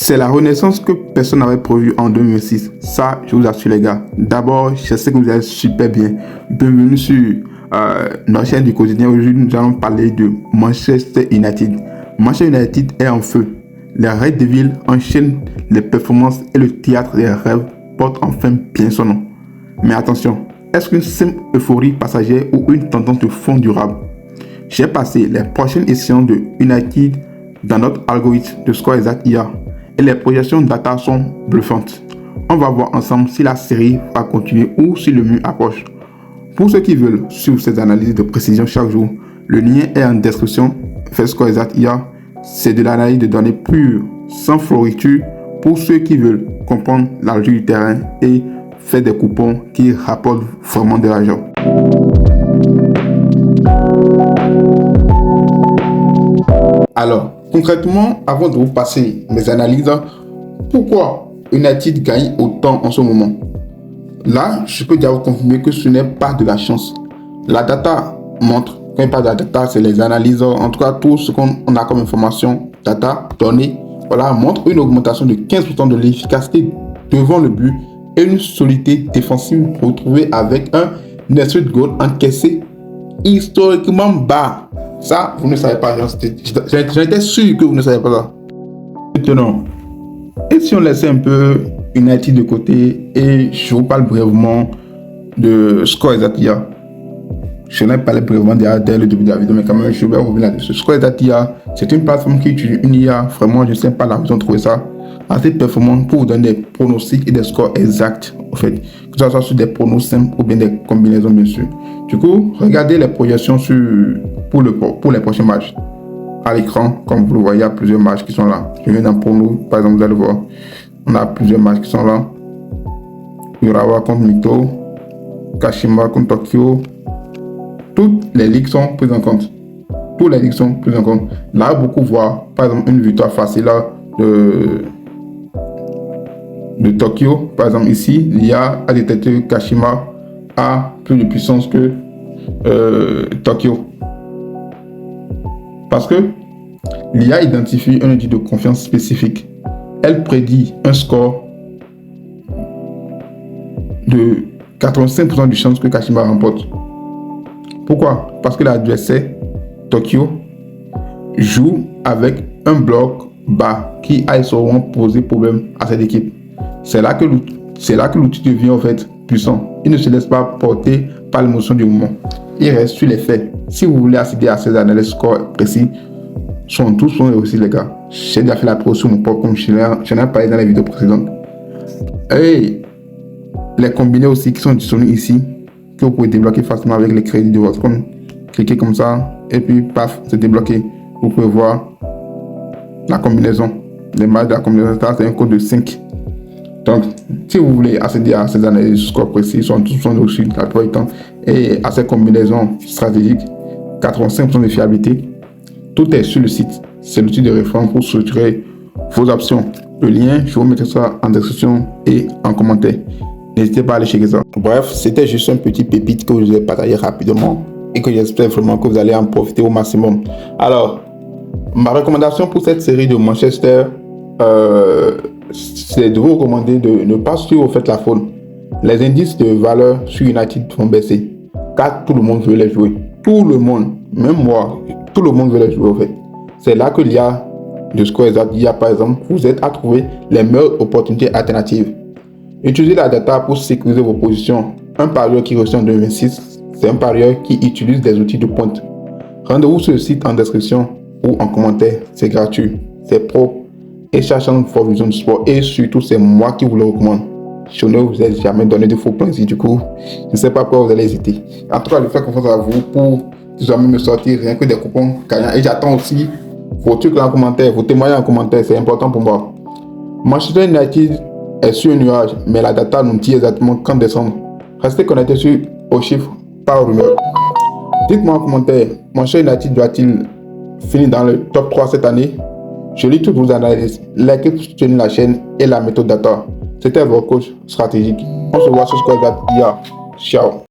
C'est la renaissance que personne n'avait prévue en 2006. Ça, je vous assure les gars. D'abord, je sais que vous allez super bien. Bienvenue sur notre chaîne du quotidien. Aujourd'hui, nous allons parler de Manchester United. Manchester United est en feu. Les Red Devils enchaînent les performances et le théâtre des rêves porte enfin bien son nom. Mais attention, est-ce qu'une simple euphorie passagère ou une tendance de fond durable? J'ai passé les prochaines échéances de United dans notre algorithme de score exact IA. Et les projections data sont bluffantes. On va voir ensemble si la série va continuer ou si le mur approche. Pour ceux qui veulent suivre ces analyses de précision chaque jour, le lien est en description. Fait score exact IA, c'est de l'analyse de données pure, sans floriture, pour ceux qui veulent comprendre l'enjeu du terrain et faire des coupons qui rapportent vraiment de l'argent. Alors, concrètement, avant de vous passer mes analyses, pourquoi United gagne autant en ce moment? Là, je peux déjà vous confirmer que ce n'est pas de la chance. La data montre, quand il parle de la data, c'est les analyses, en tout cas tout ce qu'on a comme information, data, données, voilà, montre une augmentation de 15% de l'efficacité devant le but et une solidité défensive retrouvée avec un net goal encaissé historiquement bas. Ça, vous ne savez pas. J'en étais sûr que vous ne savez pas ça. Maintenant, et si on laissait un peu United de côté et je vous parle brièvement de Score Exact IA. Je n'ai pas parlé brièvement dès le début de la vidéo, mais quand même, je vais revenir là-dessus. Score Exact IA, c'est une plateforme qui utilise une IA. Vraiment, je ne sais pas là où ils ont trouvé ça. Assez performant pour vous donner des pronostics et des scores exacts, en fait. Que ce soit sur des pronos simples ou bien des combinaisons, bien sûr. Du coup, regardez les projections pour les prochains matchs. À l'écran, comme vous le voyez, il y a plusieurs matchs qui sont là. Je viens d'un prono, par exemple, vous allez voir. On a plusieurs matchs qui sont là. Urawa contre Mito, Kashima contre Tokyo. Toutes les ligues sont prises en compte. Toutes les ligues sont prises en compte. Là, beaucoup voient, par exemple, une victoire facile là, de Tokyo. Par exemple, ici, l'IA a détecté Kashima a plus de puissance que Tokyo. Parce que l'IA identifie un outil de confiance spécifique. Elle prédit un score de 85% de chance que Kashima remporte. Pourquoi? Parce que l'adversaire, Tokyo, joue avec un bloc bas qui a souvent posé problème à cette équipe. C'est là que l'outil devient en fait puissant. Il ne se laisse pas porter par l'émotion du moment. Il reste sur les faits. Si vous voulez accéder à ces analyses score précis, tous sont réussis les gars. J'ai déjà fait la pro sur mon propre comme je n'en ai parlé dans les vidéos précédentes. Et les combinés aussi qui sont disponibles ici, que vous pouvez débloquer facilement avec les crédits de votre compte. Cliquez comme ça et puis paf, c'est débloqué. Vous pouvez voir la combinaison. Les matchs de la combinaison, c'est un code de 5. Donc, si vous voulez accéder à ces analyses score précis, tous sont reçus la plupart du temps. Et à ces combinaisons stratégiques, 85% de fiabilité, tout est sur le site. C'est l'outil de référence pour structurer vos options. Le lien, je vous mettrai ça en description et en commentaire. N'hésitez pas à aller checker ça. Bref, c'était juste un petit pépite que je vous ai partagé rapidement et que j'espère vraiment que vous allez en profiter au maximum. Alors, ma recommandation pour cette série de Manchester, c'est de vous recommander de ne pas suivre au fait la faune. Les indices de valeur sur United vont baisser car tout le monde veut les jouer. Tout le monde, même moi, tout le monde veut les jouer au fait. C'est là que l'IA de Score Exact IA par exemple vous aide à trouver les meilleures opportunités alternatives. Utilisez la data pour sécuriser vos positions. Un parieur qui reçoit en 2006, c'est un parieur qui utilise des outils de pointe. Rendez-vous sur le site en description ou en commentaire, c'est gratuit, c'est pro et ça change votre vision du sport et surtout c'est moi qui vous le recommande. Je ne vous ai jamais donné de faux plans ici, du coup je ne sais pas pourquoi vous allez hésiter. En tout cas, je fais confiance à vous pour jamais me sortir rien que des coupons gagnants et j'attends aussi vos trucs là en commentaire, vos témoignages en commentaire, c'est important pour moi. Manchester United est sur un nuage, mais la data nous dit exactement quand descendre. Restez connectés aux chiffres, pas aux rumeurs. Dites-moi en commentaire, Manchester United doit-il finir dans le top 3 cette année? Je lis toutes vos analyses, likez pour soutenir la chaîne et la méthode data. C'était votre coach stratégique. On se voit sur Score Exact IA. Ciao.